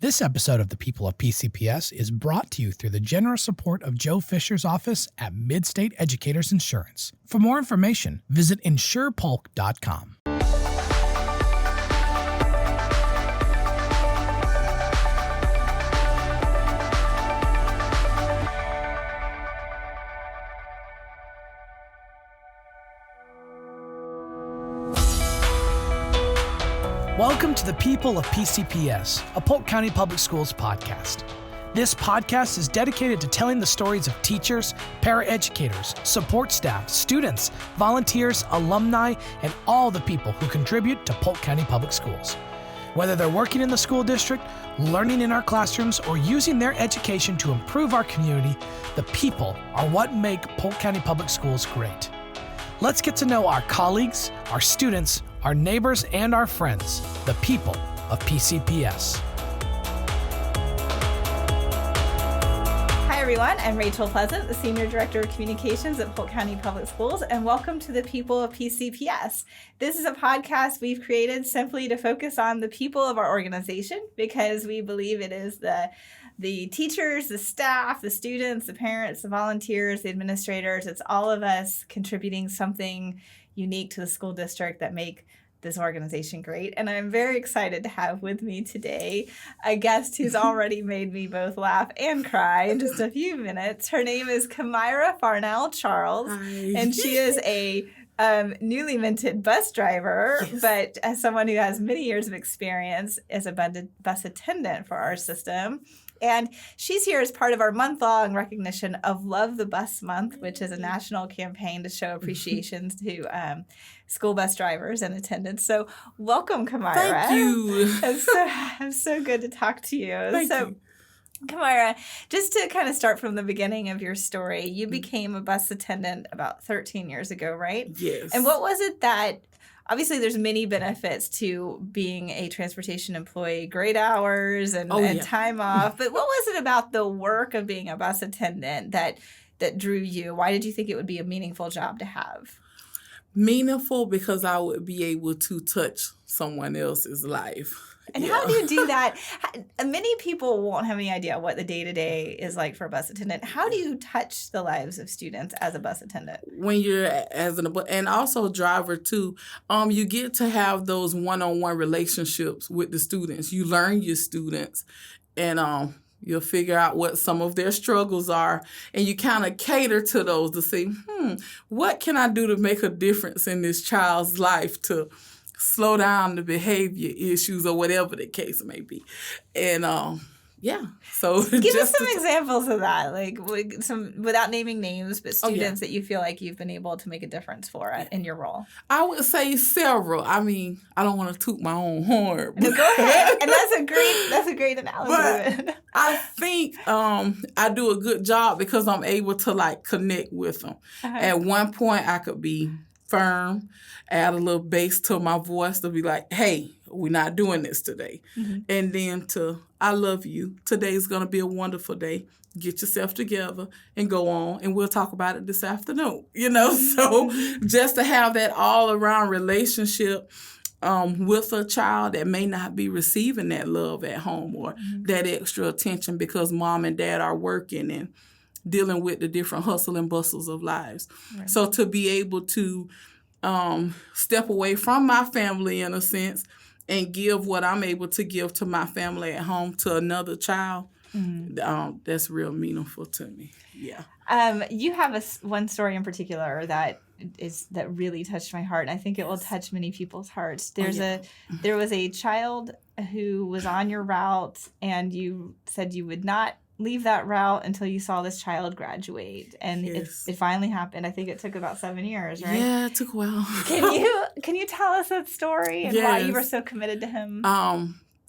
This episode of The People of PCPS is brought to you through the generous support of Joe Fisher's office at Midstate Educators Insurance. For more information, visit insurepolk.com. Welcome to the People of PCPS, a Polk County Public Schools podcast. This podcast is dedicated to telling the stories of teachers, paraeducators, support staff, students, volunteers, alumni, and all the people who contribute to Polk County Public Schools. Whether they're working in the school district, learning in our classrooms, or using their education to improve our community, the people are what make Polk County Public Schools great. Let's get to know our colleagues, our students, our neighbors, and our friends, the people of PCPS. Hi everyone, I'm Rachel Pleasant, the Senior Director of Communications at Polk County Public Schools, and welcome to the People of PCPS. This is a podcast we've created simply to focus on the people of our organization because we believe it is the teachers, the staff, the students, the parents, the volunteers, the administrators. It's all of us contributing something unique to the school district that make this organization great. And I'm very excited to have with me today a guest who's already made me both laugh and cry in just a few minutes. Her name is Kamyra Farnell-Charles, and she is a newly minted bus driver, yes, but as someone who has many years of experience as a bus attendant for our system. And she's here as part of our month-long recognition of Love the Bus Month, which is a national campaign to show appreciation to school bus drivers and attendants. So welcome, Kamyra. Thank you. It's so good to talk to you. Thank you. Kamyra, just to kind of start from the beginning of your story, you became a bus attendant about 13 years ago, right? Yes. And what was it that... Obviously, there's many benefits to being a transportation employee, great hours and time off. But what was it about the work of being a bus attendant that drew you? Why did you think it would be a meaningful job to have? Meaningful because I would be able to touch someone else's life. And how do you do that? Many people won't have any idea what the day-to-day is like for a bus attendant. How do you touch the lives of students as a bus attendant? When you're and also driver too, you get to have those one-on-one relationships with the students. You learn your students, and you'll figure out what some of their struggles are, and you kind of cater to those to say, what can I do to make a difference in this child's life to slow down the behavior issues or whatever the case may be. And so give us some examples of that, like some without naming names, but students that you feel like you've been able to make a difference for in your role. I would say several. I mean, I don't want to toot my own horn. No, go ahead. And that's a great analogy. But I think I do a good job because I'm able to connect with them. Uh-huh. At one point, I could be firm, add a little bass to my voice to be like, hey, we're not doing this today. Mm-hmm. And then I love you. Today's going to be a wonderful day. Get yourself together and go on, and we'll talk about it this afternoon. So just to have that all-around relationship with a child that may not be receiving that love at home or that extra attention because mom and dad are working and dealing with the different hustle and bustles of lives. Right. So to be able to step away from my family in a sense and give what I'm able to give to my family at home to another child, that's real meaningful to me. Yeah. You have one story in particular that really touched my heart, and I think it will touch many people's hearts. There was a child who was on your route, and you said you would not leave that route until you saw this child graduate, and it finally happened. I think it took about 7 years, right? Yeah, it took a while. Can you tell us that story and why you were so committed to him?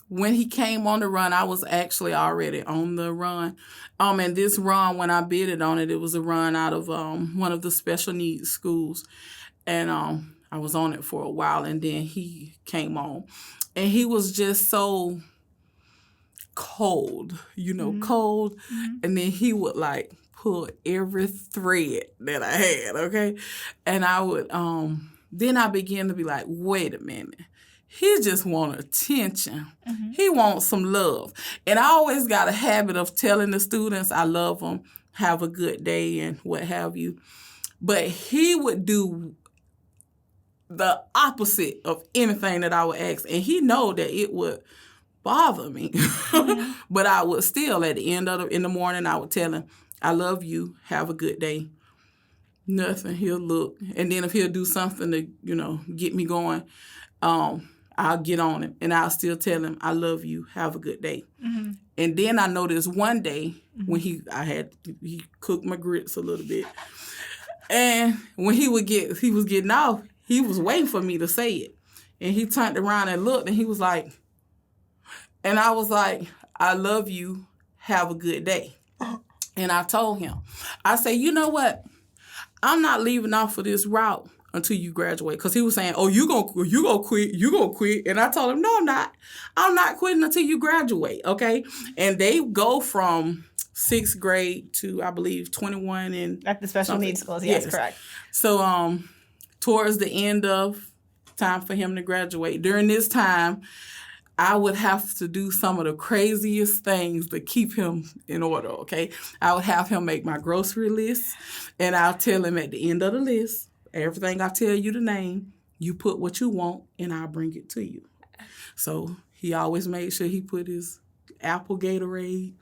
When he came on the run, I was actually already on the run. And this run, when I bidded on it, it was a run out of one of the special needs schools, and I was on it for a while, and then he came on, and he was just so cold, cold. Mm-hmm. And then he would pull every thread that I had, okay? And I would, then I began to be like, wait a minute. he just wants attention. He wants some love. And I always got a habit of telling the students I love them, have a good day, and what have you. But he would do the opposite of anything that I would ask. And he know that it would bother me. But I would still, at the end of in the morning, I would tell him, I love you, have a good day. Nothing. He'll look. And then if he'll do something to, get me going, I'll get on him. And I'll still tell him, I love you, have a good day. And then I noticed one day when he cooked my grits a little bit. And when he was getting off, he was waiting for me to say it. And he turned around and looked, and he was like, and I was like, I love you, have a good day. And I told him, I said, you know what? I'm not leaving off of this route until you graduate. Because he was saying, oh, you gonna quit. And I told him, no, I'm not. I'm not quitting until you graduate, okay? And they go from 6th grade to, I believe, 21 and at the special needs schools. Yes, correct. So towards the end of time for him to graduate, during this time, I would have to do some of the craziest things to keep him in order, okay? I would have him make my grocery list, and I'll tell him at the end of the list, everything I tell you to name, you put what you want, and I'll bring it to you. So he always made sure he put his apple Gatorade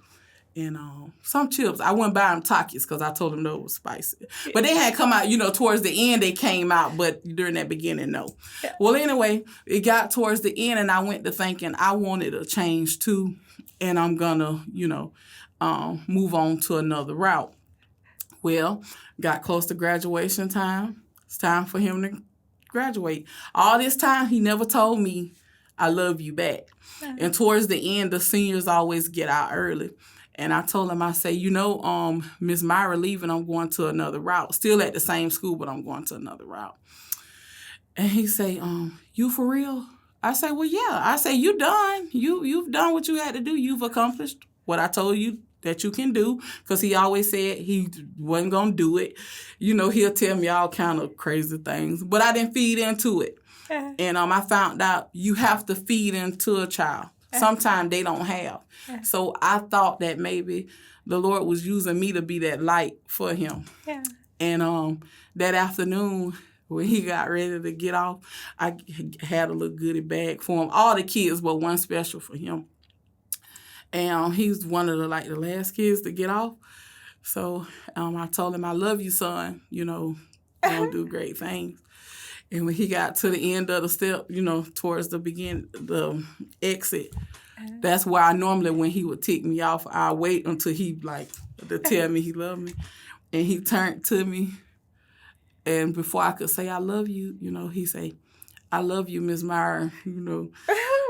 and some chips. I wouldn't buy him Takis because I told him those were spicy. But they had come out, towards the end they came out, but during that beginning, no. Yeah. Well, anyway, it got towards the end, and I went to thinking I wanted a change too, and I'm going to, move on to another route. Well, got close to graduation time. It's time for him to graduate. All this time, he never told me, I love you back. And towards the end, the seniors always get out early. And I told him, I say, Miss Myra leaving, I'm going to another route. Still at the same school, but I'm going to another route. And he say, you for real? I say, well, yeah. I say, you done. You've done what you had to do. You've accomplished what I told you that you can do. Because he always said he wasn't going to do it. He'll tell me all kind of crazy things. But I didn't feed into it. And I found out you have to feed into a child. Sometimes they don't have. So I thought that maybe the Lord was using me to be that light for him. Yeah. And that afternoon, when he got ready to get off, I had a little goodie bag for him. All the kids, but one special for him. And he's one of the last kids to get off. So I told him, I love you, son. You're going to do great things. And when he got to the end of the step, towards the exit, that's where I normally, when he would tick me off, I wait until he to tell me he loved me. And he turned to me, and before I could say I love you, he say, I love you, Miss Myra. Oh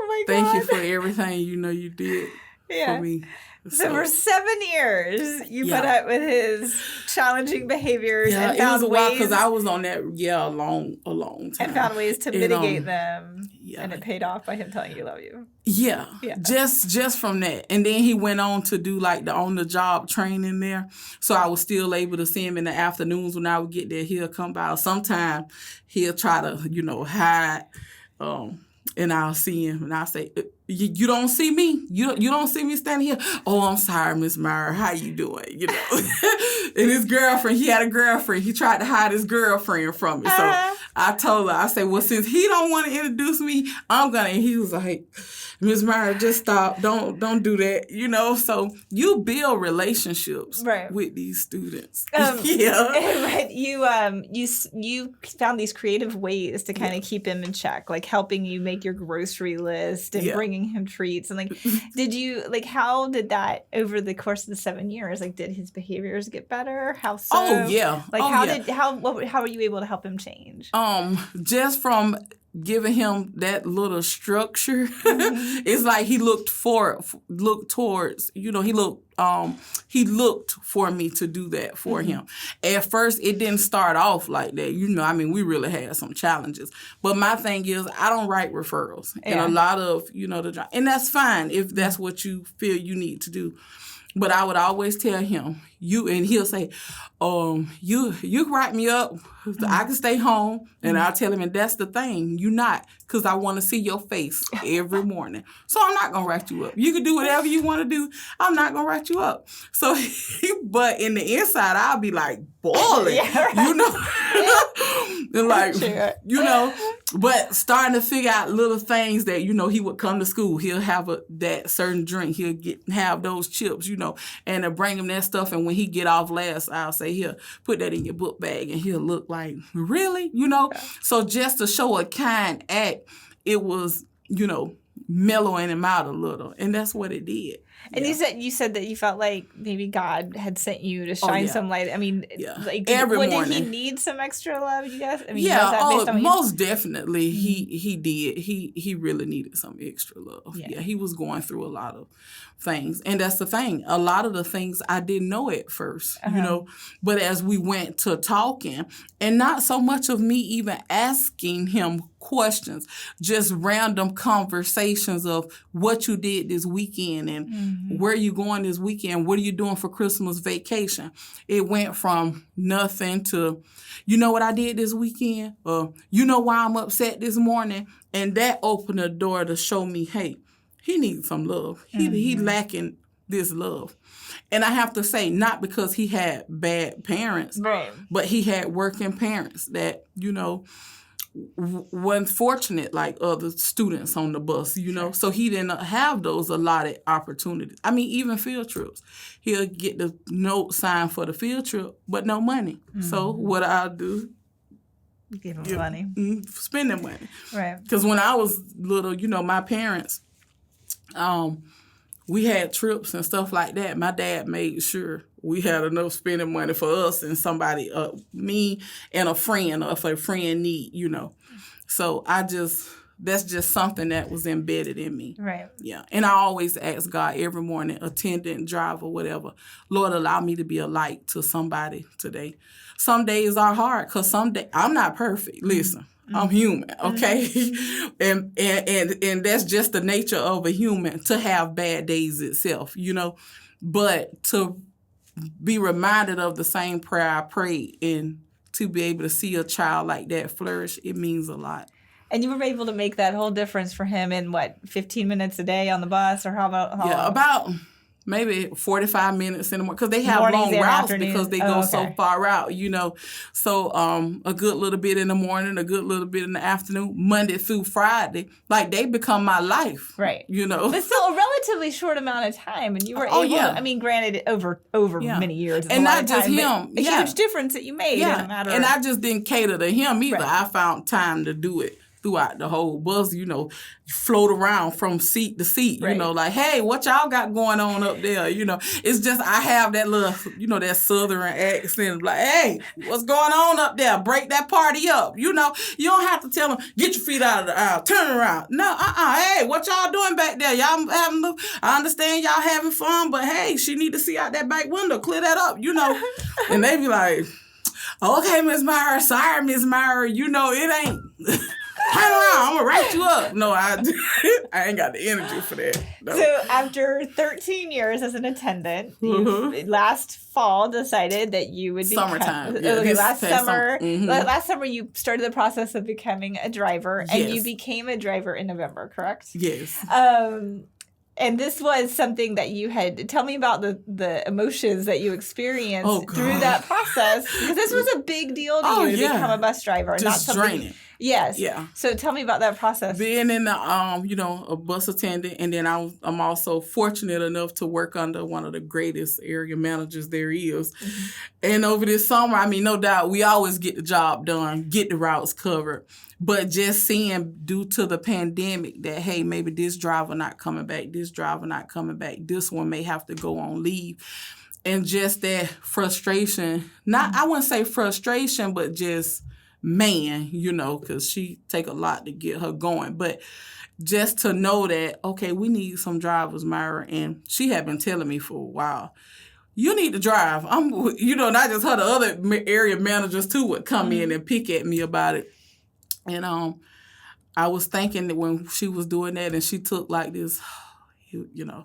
my God. Thank you for everything you did for me. So for 7 years, you put up with his challenging behaviors and found it was a while ways. Because I was on that a long time. And found ways to mitigate them, and it paid off by him telling you he loved you. Yeah, just from that. And then he went on to do the on-the-job training there. So I was still able to see him in the afternoons when I would get there. He'll come by. Sometimes he'll try to, hide. And I'll see him, and I'll say, you don't see me? You don't see me standing here? Oh, I'm sorry, Miss Myra. How you doing? And his girlfriend, he had a girlfriend. He tried to hide his girlfriend from me. So I told her, I said, well, since he don't want to introduce me, I'm going to. And he was like, Miss Myra, just stop. Don't do that. So you build relationships with these students. Right. You found these creative ways to kind of keep him in check, like helping you make your grocery list and bringing him treats. And did you, how did that over the course of the 7 years, did his behaviors get better? How so? Oh, yeah. How were you able to help him change? Just from giving him that little structure, it's like he looked towards, he looked for me to do that for him. At first, it didn't start off like that. We really had some challenges. But my thing is, I don't write referrals. And a lot of, and that's fine if that's what you feel you need to do. But I would always tell him, and he'll say, you can write me up. I can stay home. And I'll tell him, and that's the thing. You not, because I want to see your face every morning. So I'm not going to write you up. You can do whatever you want to do. I'm not going to write you up. So, but in the inside, I'll be like boiling, you know? And like, you know, but starting to figure out little things that, you know, he would come to school. He'll have that certain drink. He'll have those chips, you know, and to bring him that stuff. And when he get off last, I'll say, here, put that in your book bag. And he'll look like, really? You know? Yeah. So just to show a kind act, it was, you know, mellowing him out a little. And that's what it did. And you said that you felt like maybe God had sent you to shine some light. I mean, like did he need some extra love, you guys? I mean, most definitely he did. He really needed some extra love. Yeah, he was going through a lot of things. And that's the thing. A lot of the things I didn't know at first, you know, but as we went to talking, and not so much of me even asking him questions, just random conversations of what you did this weekend and where you going this weekend, what are you doing for Christmas vacation. It went from nothing to, you know what I did this weekend, or you know why I'm upset this morning, and that opened the door to show me, hey, he needs some love. He lacking this love. And I have to say, not because he had bad parents, but he had working parents that, you know, wasn't fortunate like other students on the bus, you know. So he didn't have those allotted opportunities. I mean, even field trips. He'll get the note signed for the field trip, but no money. So what I'll do, give him money. Spending money. Right. Because when I was little, you know, my parents, we had trips and stuff like that. My dad made sure we had enough spending money for us and somebody, me and a friend, or if a friend need, you know. So that's just something that was embedded in me. Right. Yeah. And I always ask God every morning, attendant, driver, whatever, Lord, allow me to be a light to somebody today. Some days are hard because some days, I'm not perfect. Listen. I'm human, okay? And that's just the nature of a human, to have bad days itself, you know? But to be reminded of the same prayer I prayed and to be able to see a child like that flourish, it means a lot. And you were able to make that whole difference for him in, 15 minutes a day on the bus, or how about? Yeah, about maybe 45 minutes in the morning, because they have long routes because they go so far out, you know. So a good little bit in the morning, a good little bit in the afternoon, Monday through Friday. Like, they become my life. Right. You know. But still a relatively short amount of time. And you were able to, I mean, granted, over many years. And not just him. A huge difference that you made in a matter of... And I just didn't cater to him either. Right. I found time to do it throughout the whole bus, you know, float around from seat to seat, you know, like, hey, what y'all got going on up there? You know, it's just, I have that little, you know, that Southern accent, like, hey, what's going on up there? Break that party up. You know, you don't have to tell them, get your feet out of the aisle, turn around. No, hey, what y'all doing back there? Y'all having, I understand y'all having fun, but hey, she need to see out that back window, clear that up, you know. And they be like, okay, Miss Myra, sorry, Miss Myra, you know, it ain't... Turn around, I'm going to write you up. No, I ain't got the energy for that. No. So after 13 years as an attendant, you last fall decided that you would be... Summertime. Last summer you started the process of becoming a driver, and you became a driver in November, correct? Yes. And this was something that you had... Tell me about the emotions that you experienced through that process, because this was a big deal to you to become a bus driver. Just not something, draining. Yes. Yeah. So tell me about that process. Being in the, you know, a bus attendant, and then I'm also fortunate enough to work under one of the greatest area managers there is. And over this summer, I mean, no doubt, we always get the job done, get the routes covered. But just seeing, due to the pandemic, that, hey, maybe this driver not coming back, this driver not coming back, this one may have to go on leave. And just that frustration, I wouldn't say frustration, but just... man, you know, because she take a lot to get her going. But just to know that, okay, we need some drivers, Myra, and she had been telling me for a while, you need to drive. You know, not just her, the other area managers too would come in and pick at me about it. And I was thinking that when she was doing that and she took like this, you know,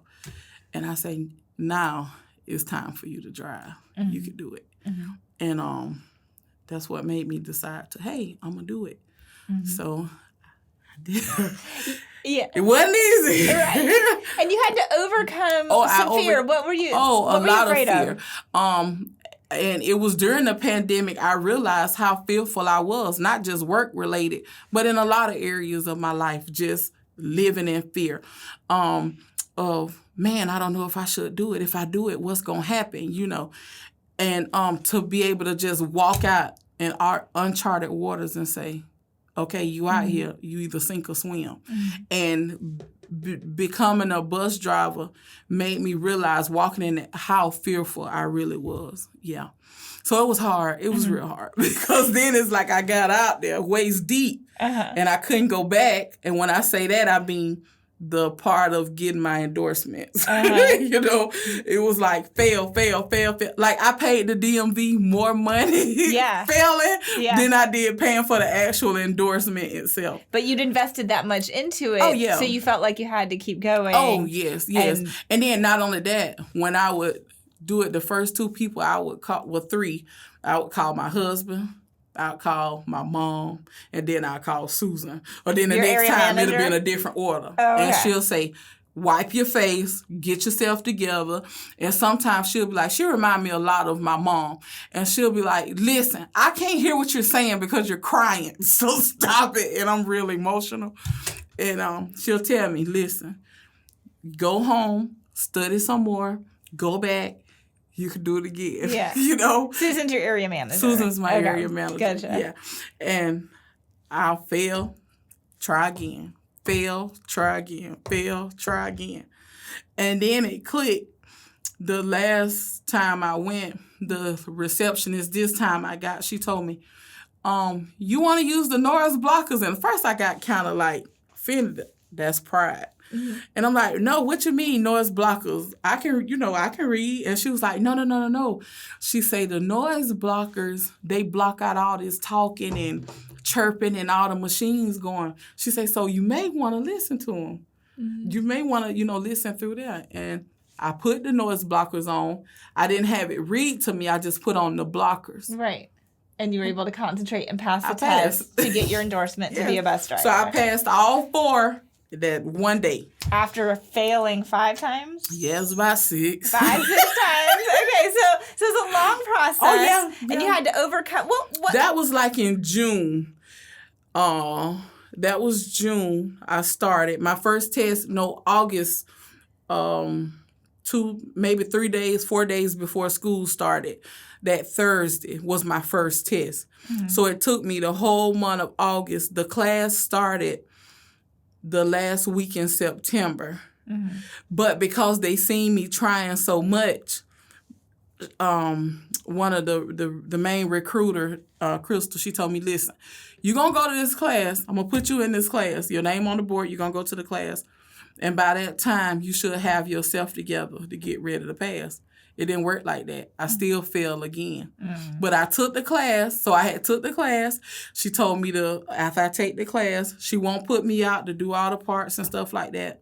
and I say, now it's time for you to drive. Mm-hmm. You can do it. Mm-hmm. And that's what made me decide to, hey, I'm going to do it. Mm-hmm. So I did. Yeah. It wasn't easy. Right. And you had to overcome some fear. What were you afraid of? And it was during the pandemic I realized how fearful I was, not just work related, but in a lot of areas of my life, just living in fear of, man, I don't know if I should do it. If I do it, what's going to happen, you know? And to be able to just walk out in our uncharted waters and say, okay, you out here, you either sink or swim. Mm-hmm. And becoming a bus driver made me realize walking in it, how fearful I really was. Yeah. So it was hard. It was real hard because then it's like I got out there waist deep and I couldn't go back. And when I say that, I mean the part of getting my endorsements. You know, it was like fail. Like I paid the DMV more money failing than I did paying for the actual endorsement itself. But you'd invested that much into it. Oh, yeah. So you felt like you had to keep going. Oh, yes. And then not only that, when I would do it, the first two people I would call, well, three, I would call my husband, I'll call my mom, and then I'll call Susan. Or then the next time it'll be in a different order. Oh, okay. And she'll say, wipe your face, get yourself together. And sometimes she'll be like, she remind me a lot of my mom. And she'll be like, listen, I can't hear what you're saying because you're crying. So stop it. And I'm really emotional. And she'll tell me, listen, go home, study some more, go back. You can do it again. Yeah. You know? Susan's your area manager. Susan's my area manager. Gotcha. Yeah. And I'll fail, try again. Fail, try again. Fail, try again. And then it clicked. The last time I went, the receptionist this time she told me, you want to use the noise blockers? And first I got kind of like offended. That's pride. Mm-hmm. And I'm like, no, what you mean noise blockers? I can read. And she was like, no. She say the noise blockers, they block out all this talking and chirping and all the machines going. She say, so you may want to listen to them. Mm-hmm. You may want to, listen through that. And I put the noise blockers on. I didn't have it read to me. I just put on the blockers. Right. And you were able to concentrate and pass the test to get your endorsement to be a bus driver. So I passed all 4 that one day. After failing 5 times? Yes, about 6. 5, 6 times. Okay, so it's a long process. Oh, yeah. And you had to overcome. What? That was like in June. That was June I started. My first test, August, 3 days, 4 days before school started. That Thursday was my first test. Mm-hmm. So it took me the whole month of August. The class started the last week in September. Mm-hmm. But because they seen me trying so much, one of the main recruiter, Crystal, she told me, listen, you're going to go to this class. I'm going to put you in this class. Your name on the board. You're going to go to the class. And by that time, you should have yourself together to get ready to pass. It didn't work like that. I still failed again. Mm-hmm. But I took the class. So I had took the class. She told me after I take the class, she won't put me out to do all the parts and stuff like that.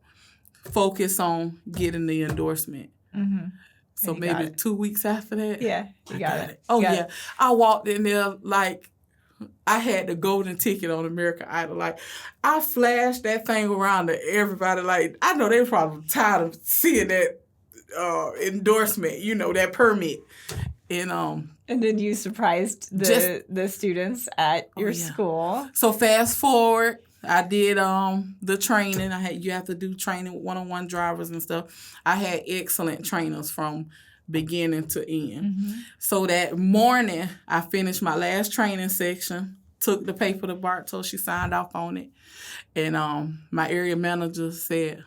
Focus on getting the endorsement. Mm-hmm. So maybe 2 weeks after that. Yeah, you got it. Oh, yeah. I walked in there like I had the golden ticket on American Idol. Like, I flashed that thing around to everybody. Like, I know they were probably tired of seeing that endorsement, that permit. And then you surprised the students at your school. So fast forward, I did the training. You have to do training with one-on-one drivers and stuff. I had excellent trainers from beginning to end. Mm-hmm. So that morning, I finished my last training section, took the paper to Bartow. She signed off on it. And my area manager said,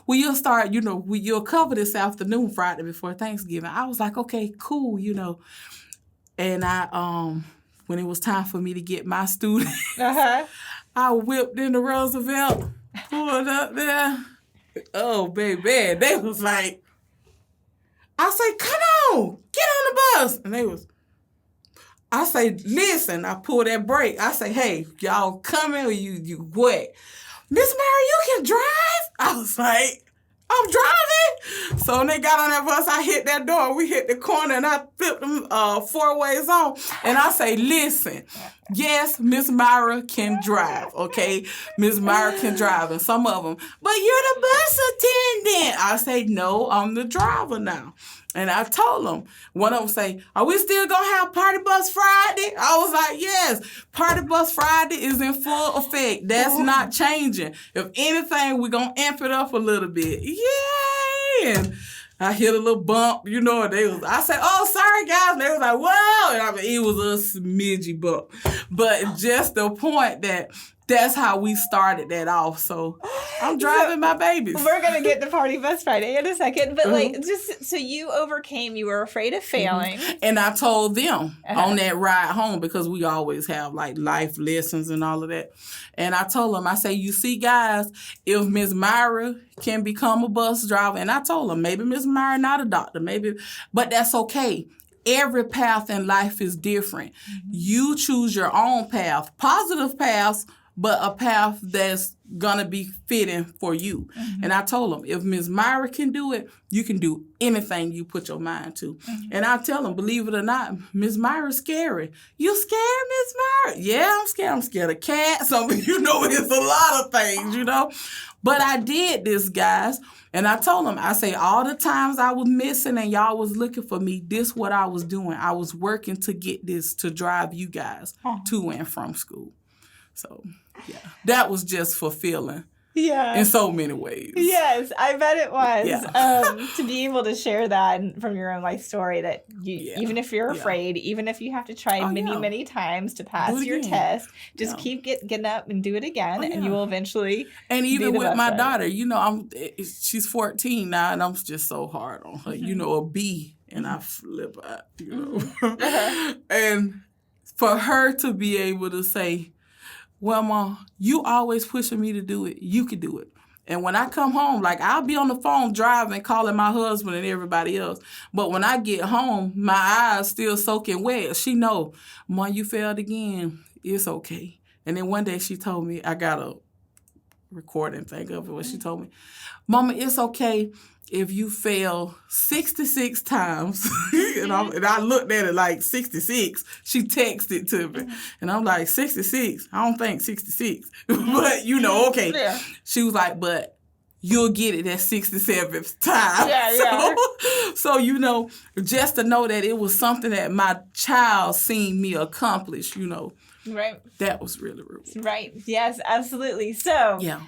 well, you'll start, you'll cover this afternoon, Friday before Thanksgiving. I was like, okay, cool, And I, when it was time for me to get my student, I whipped into Roosevelt, pulled up there. Oh, baby, they was like, I say, come on, get on the bus. And I say, listen, I pull that brake. I say, hey, y'all coming or you what? Miss Mary, you can drive? I was like, I'm driving. So when they got on that bus, I hit that door. We hit the corner, and I flipped them 4 ways on. And I say, listen, yes, Miss Myra can drive, okay? Miss Myra can drive, and some of them, but you're the bus attendant. I say, no, I'm the driver now. And I told them, one of them say, are we still going to have Party Bus Friday? I was like, yes, Party Bus Friday is in full effect. That's not changing. If anything, we're going to amp it up a little bit. Yay! And I hit a little bump, you know, I said, oh, sorry, guys. And they was like, whoa. And I mean, it was a smidgy bump. But just the point that's how we started that off. So I'm driving my babies. We're going to get to Party Bus Friday in a second. But just so you overcame, you were afraid of failing. And I told them on that ride home, because we always have like life lessons and all of that. And I told them, I say, you see, guys, if Miss Myra can become a bus driver, and I told them, maybe Miss Myra not a doctor, maybe, but that's okay. Every path in life is different. You choose your own path, positive paths, but a path that's going to be fitting for you. And I told them, if Ms. Myra can do it, you can do anything you put your mind to. And I tell them, believe it or not, Ms. Myra's scary. You scared, Ms. Myra? Yeah, I'm scared. I'm scared of cats. I mean, you know, it's a lot of things, you know. But I did this, guys. And I told them, I say, all the times I was missing and y'all was looking for me, this what I was doing. I was working to get this to drive you guys to and from school. So, yeah, that was just fulfilling. Yeah. In so many ways. Yes, I bet it was. Yeah. To be able to share that from your own life story, that you, even if you're afraid, even if you have to try many times to pass your test, just keep getting up and do it again, and you will eventually. And even with my daughter, you know, she's 14 now, and I'm just so hard on her. You know, a B, and I flip out, you know. And for her to be able to say, well, Mom, you always pushing me to do it. You could do it. And when I come home, like, I'll be on the phone driving, calling my husband and everybody else. But when I get home, my eyes still soaking wet. She know, Mom, you failed again. It's okay. And then one day she told me, I got a recording thing of it where she told me, Mama, it's okay if you fail 66 times. and I looked at it like 66. She texted to me. And I'm like, 66? I don't think 66. But, you know, okay. Yeah. She was like, but you'll get it that 67th time. Yeah. So, you know, just to know that it was something that my child seen me accomplish, you know. Right. That was really rewarding. Right. Yes, absolutely. So. Yeah.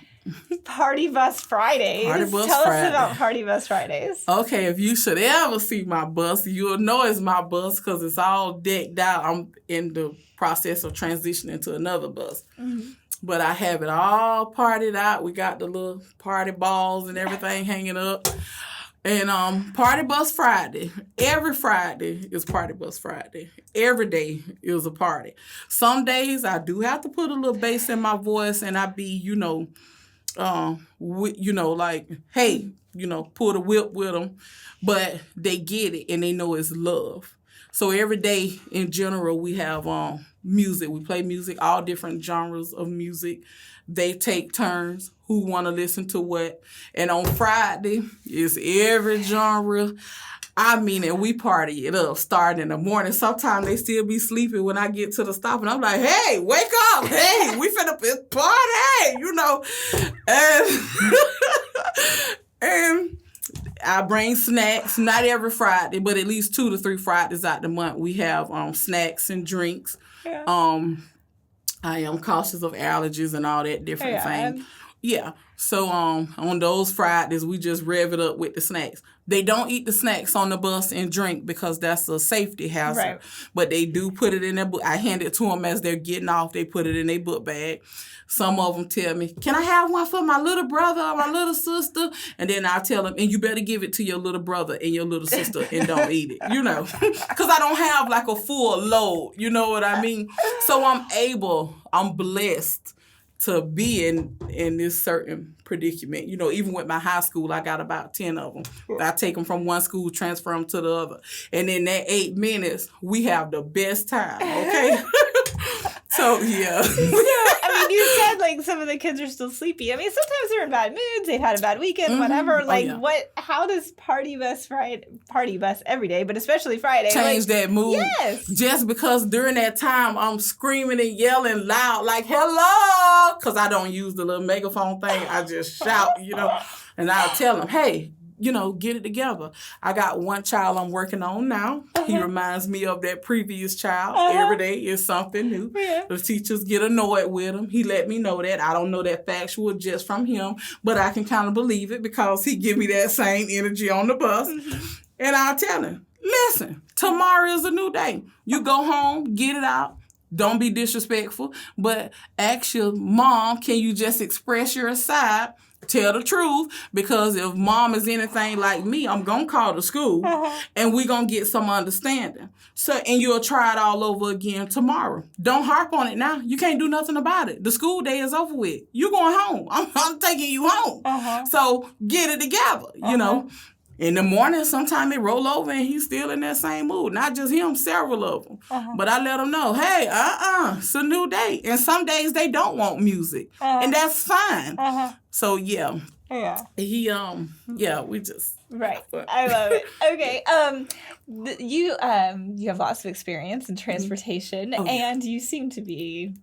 Party Bus Fridays. Tell us about Party Bus Fridays. Okay, if you should ever see my bus, you'll know it's my bus because it's all decked out. I'm in the process of transitioning to another bus. But I have it all partied out. We got the little party balls and everything hanging up. And Party Bus Friday. Every Friday is Party Bus Friday. Every day is a party. Some days I do have to put a little bass in my voice and I be, you know, like, hey, you know, pull the whip with them, but they get it and they know it's love. So every day in general, we have music. We play music, all different genres of music. They take turns who want to listen to what. And on Friday, it's every genre. I mean, and we party it up starting in the morning. Sometimes they still be sleeping when I get to the stop. And I'm like, hey, wake up. Hey, we finna party, you know. And I bring snacks, not every Friday, but at least 2 to 3 Fridays out the month. We have snacks and drinks. Yeah. I am cautious of allergies and all that different thing. Yeah. So on those Fridays, we just rev it up with the snacks. They don't eat the snacks on the bus and drink because that's a safety hazard. Right. But they do put it in their book. I hand it to them as they're getting off. They put it in their book bag. Some of them tell me, can I have one for my little brother or my little sister? And then I'll tell them, and you better give it to your little brother and your little sister and don't eat it, you know. Because I don't have like a full load, you know what I mean? So I'm blessed to be in this certain predicament. You know, even with my high school, I got about 10 of them. I take them from one school, transfer them to the other. And in that 8 minutes, we have the best time, okay? So, yeah. I when you said, like, some of the kids are still sleepy, I mean, sometimes they're in bad moods, they've had a bad weekend, whatever. Like, how does Party Bus every day, but especially Friday, change that mood? Yes. Just because during that time I'm screaming and yelling loud, like, hello, because I don't use the little megaphone thing. I just shout, and I'll tell them, hey, get it together. I got one child I'm working on now. He reminds me of that previous child. Every day is something new. Yeah. The teachers get annoyed with him. He let me know that. I don't know that factual just from him, but I can kind of believe it because he give me that same energy on the bus. And I'll tell him, listen, tomorrow is a new day. You go home, get it out. Don't be disrespectful, but ask your mom, can you just express your side? Tell the truth, because if mom is anything like me, I'm going to call the school and we're going to get some understanding. So, and you'll try it all over again tomorrow. Don't harp on it now. You can't do nothing about it. The school day is over with. You're going home. I'm taking you home. So get it together, In the morning, sometimes they roll over and he's still in that same mood. Not just him, several of them. But I let them know, hey, it's a new day. And some days they don't want music. And that's fine. So, yeah. We just... Right. I love it. Okay. You have lots of experience in transportation, and you seem to be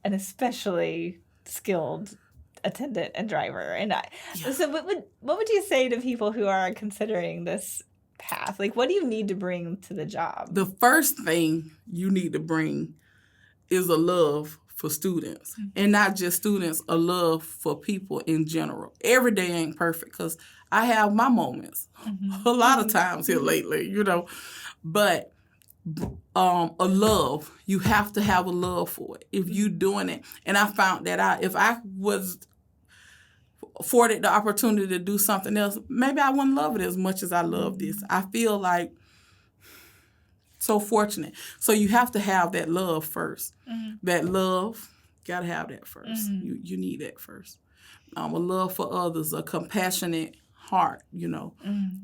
an especially skilled attendant and driver. And so what would you say to people who are considering this path? Like, what do you need to bring to the job? The first thing you need to bring is a love for students. And not just students, a love for people in general. Every day ain't perfect because I have my moments a lot of times here lately, but a love, you have to have a love for it if you doing it. And I found that out. If I was afforded the opportunity to do something else, maybe I wouldn't love it as much as I love this. I feel like so fortunate. So you have to have that love first. That love, got to have that first. You need that first. A love for others, a compassionate heart,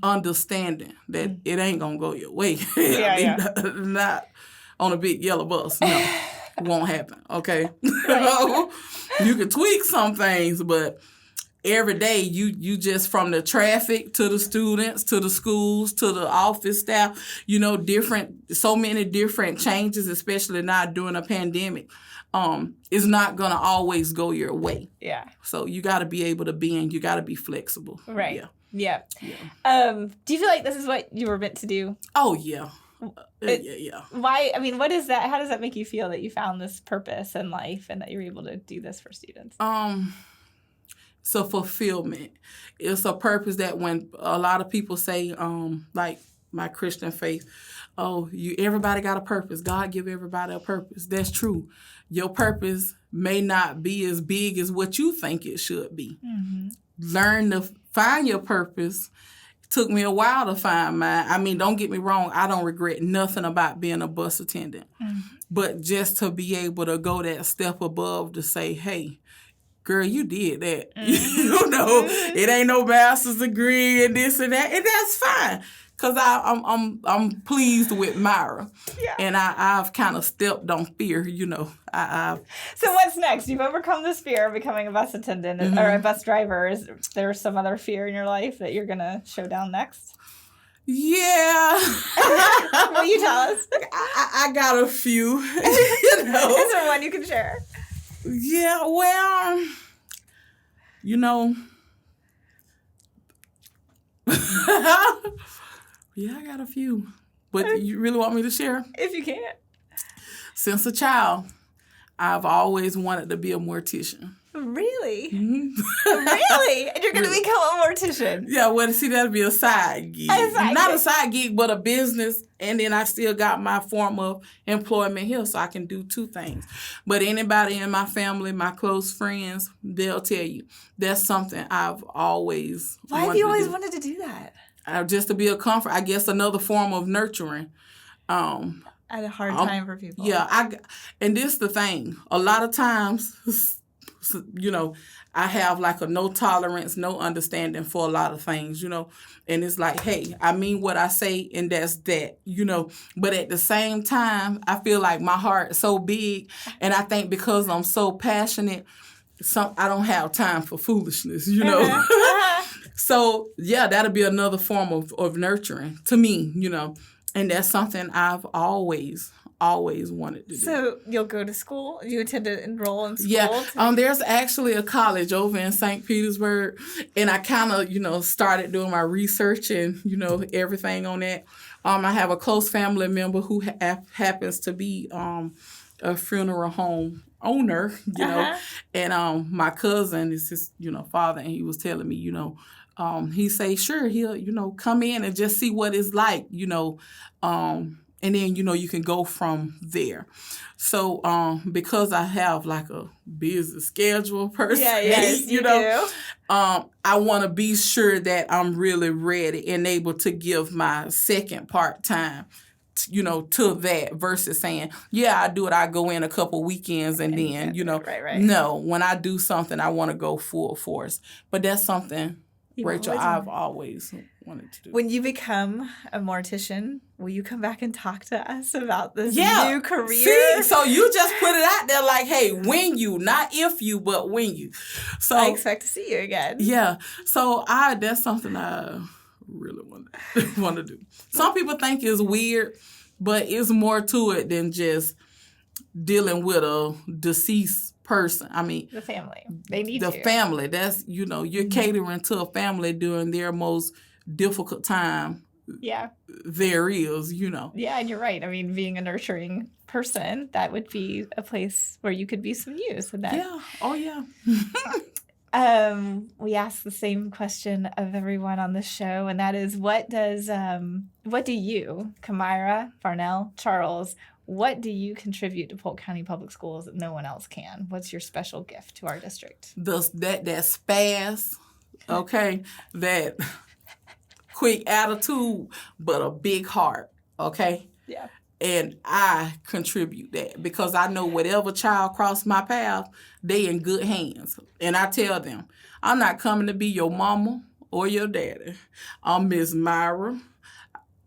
understanding that it ain't going to go your way. Not on a big yellow bus. No, it won't happen, okay? You can tweak some things, but every day you just, from the traffic to the students to the schools to the office staff, so many different changes, especially now during a pandemic, is not going to always go your way. Yeah. So you got to be able to bend. You got to be flexible. Right. Yeah. Do you feel like this is what you were meant to do? Oh, yeah. Yeah. Why? I mean, what is that? How does that make you feel that you found this purpose in life and that you're able to do this for students? So fulfillment. It's a purpose that when a lot of people say, like my Christian faith, everybody got a purpose. God give everybody a purpose. That's true. Your purpose may not be as big as what you think it should be. Learn to find your purpose. It took me a while to find mine. I mean, don't get me wrong. I don't regret nothing about being a bus attendant. But just to be able to go that step above to say, hey, girl, you did that. It ain't no master's degree and this and that. And that's fine. Because I'm pleased with Myra. Yeah. And I've kind of stepped on fear, So what's next? You've overcome this fear of becoming a bus attendant or a bus driver. Is there some other fear in your life that you're going to show down next? Yeah. Will you tell us? I got a few. Is there one you can share? Yeah, well, yeah, I got a few. But you really want me to share? If you can. Since a child, I've always wanted to be a mortician. Really? Really? And you're going to become a mortician? Yeah, well, see, that'd be a side gig. Not a side gig, but a business. And then I still got my form of employment here, so I can do two things. But anybody in my family, my close friends, they'll tell you that's something I've always wanted to do. Why have you always wanted to do that? Just to be a comfort. I guess another form of nurturing. I had a hard time for people. Yeah, and this the thing. A lot of times, I have like a no tolerance, no understanding for a lot of things, and it's like, hey, I mean what I say, and that's that, but at the same time, I feel like my heart is so big, and I think because I'm so passionate, I don't have time for foolishness, So yeah, that'll be another form of nurturing to me, and that's something I've always wanted to do. So you'll go to school? You intend to enroll in school? Yeah. There's actually a college over in St. Petersburg, and I kind of, started doing my research and, everything on that. I have a close family member who happens to be a funeral home owner, and my cousin is his, father, and he was telling me, he say, sure, he'll, come in and just see what it's like, and then, you can go from there. So, because I have like a busy schedule per se, you do. I want to be sure that I'm really ready and able to give my second part-time, to that versus saying, yeah, I do it. I go in a couple weekends and then, Right. No, when I do something, I want to go full force. But that's something, Rachel, I've always wanted to do. When you become a mortician, will you come back and talk to us about this new career? See, so you just put it out there like, hey, when you, not if you, but when you. So I expect to see you again. Yeah. So that's something I really want to do. Some people think it's weird, but it's more to it than just dealing with a deceased person. I mean, the family. They need the family. That's, you're catering to a family during their most difficult time. Yeah. There is, Yeah, and you're right. I mean, being a nurturing person, that would be a place where you could be some use. And that. Yeah. Oh, yeah. We ask the same question of everyone on the show, and that is, what do you, Kamyra Farnell-Charles, what do you contribute to Polk County Public Schools that no one else can? What's your special gift to our district? That spaz, okay? That quick attitude, but a big heart, okay? Yeah. And I contribute that because I know whatever child cross my path, they in good hands. And I tell them, I'm not coming to be your mama or your daddy. I'm Miss Myra.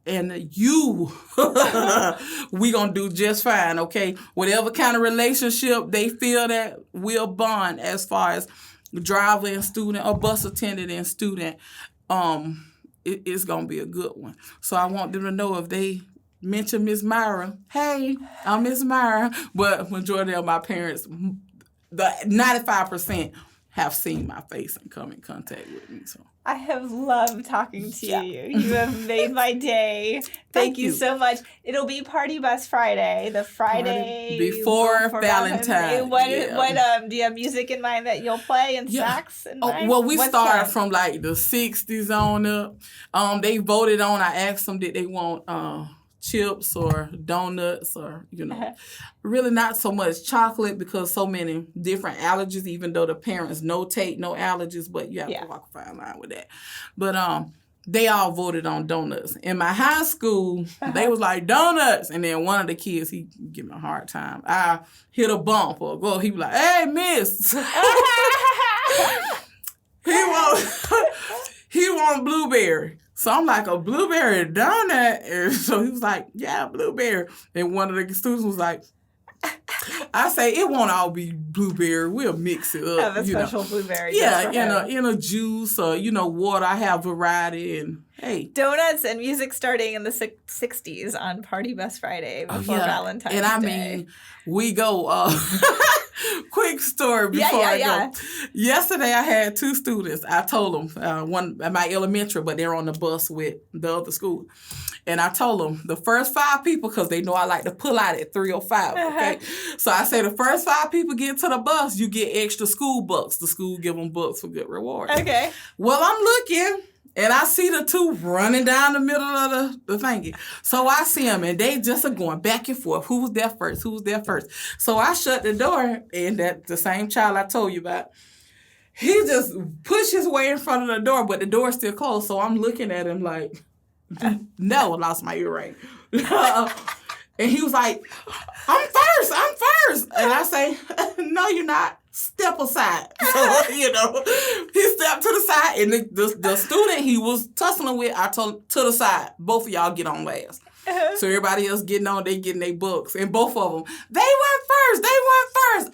And you, we gonna do just fine, okay? Whatever kind of relationship they feel that we'll bond as far as driver and student or bus attendant and student, it's gonna be a good one. So I want them to know if they mention Miss Myra, hey, I'm Miss Myra. But majority of my parents, the 95% have seen my face and come in contact with me. So I have loved talking to you. You have made my day. Thank you so much. It'll be Party Bus Friday, the Friday before Valentine's. What do you have music in mind that you'll play and snacks in mind? Well, we started from like the 60s on up. They voted on. I asked them, did they want chips or donuts or, really not so much chocolate because so many different allergies, even though the parents take no allergies, but you have to walk a fine line with that. But they all voted on donuts. In my high school, they was like, donuts. And then one of the kids, he give me a hard time. I hit a bump or go, he be like, hey, miss. He want blueberry. So I'm like, a blueberry donut? And so he was like, yeah, blueberry. And one of the students was like, I say, it won't all be blueberry. We'll mix it up. Have a special blueberry. Yeah, in a juice or, water. I have variety and, hey. Donuts and music starting in the 60s on Party Bus Friday before Valentine's Day. And I mean, we go, quick story before I go. Yesterday, I had two students. I told them, one at my elementary, but they're on the bus with the other school. And I told them the first 5 people, because they know I like to pull out at 3:05, okay? So I say the first 5 people get to the bus, you get extra school bucks. The school give them bucks for good rewards. Okay. Well, I'm looking, and I see the 2 running down the middle of the thingy. So I see them, and they just are going back and forth. Who was there first? Who was there first? So I shut the door, and the same child I told you about, he just pushed his way in front of the door, but the door's still closed. So I'm looking at him like, no, I lost my earring. And he was like, I'm first. And I say, no, you're not. step aside. So, he stepped to the side, and the student he was tussling with, I told to the side, both of y'all get on last. So everybody else getting on, they getting their books. And both of them, they went first.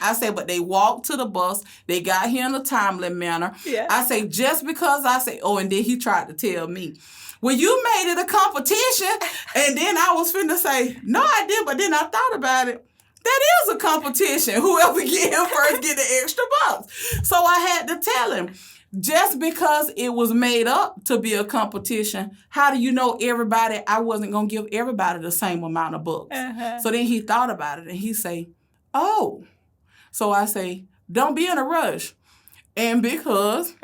I say, but they walked to the bus. They got here in a timely manner. Yeah. I say, just because I say, and then he tried to tell me, well, you made it a competition. And then I was finna say, no, I did, but then I thought about it. That is a competition. Whoever get here first get the extra bucks. So I had to tell him, just because it was made up to be a competition, how do you know everybody? I wasn't going to give everybody the same amount of books. So then he thought about it and he say, oh. So I say, don't be in a rush. And because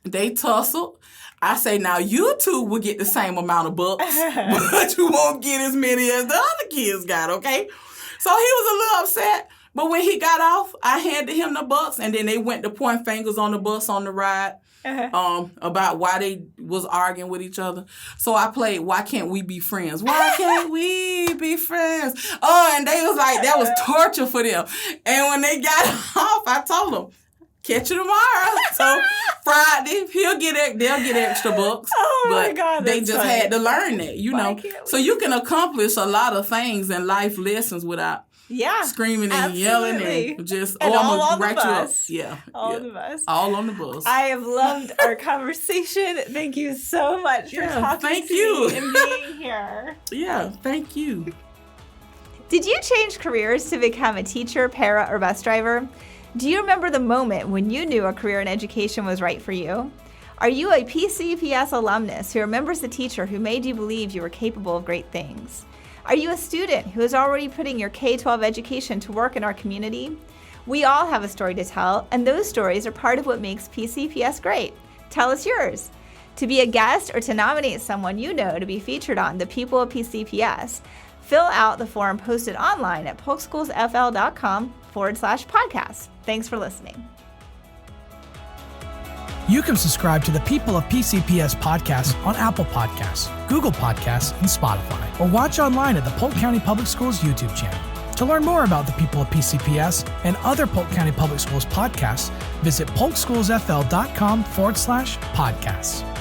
they tussled, I say, now you two will get the same amount of books, but you won't get as many as the other kids got, okay? So he was a little upset. But when he got off, I handed him the books, and then they went to point fingers on the bus on the ride about why they was arguing with each other. So I played, Why Can't We Be Friends? Why can't we be friends? Oh, and they was like, that was torture for them. And when they got off, I told them, catch you tomorrow. So Friday, they'll get extra books. Oh my God, they just had to learn that, So you can accomplish a lot of things in life lessons without screaming and yelling and just all on the bus. All on the bus. All on the bus. I have loved our conversation. Thank you so much for talking to me and being here. Yeah, thank you. Did you change careers to become a teacher, para, or bus driver? Do you remember the moment when you knew a career in education was right for you? Are you a PCPS alumnus who remembers the teacher who made you believe you were capable of great things? Are you a student who is already putting your K-12 education to work in our community? We all have a story to tell, and those stories are part of what makes PCPS great. Tell us yours. To be a guest or to nominate someone you know to be featured on The People of PCPS, fill out the form posted online at polkschoolsfl.com/podcast. Thanks for listening. You can subscribe to the People of PCPS podcast on Apple Podcasts, Google Podcasts, and Spotify, or watch online at the Polk County Public Schools YouTube channel. To learn more about the People of PCPS and other Polk County Public Schools podcasts, visit polkschoolsfl.com/podcasts.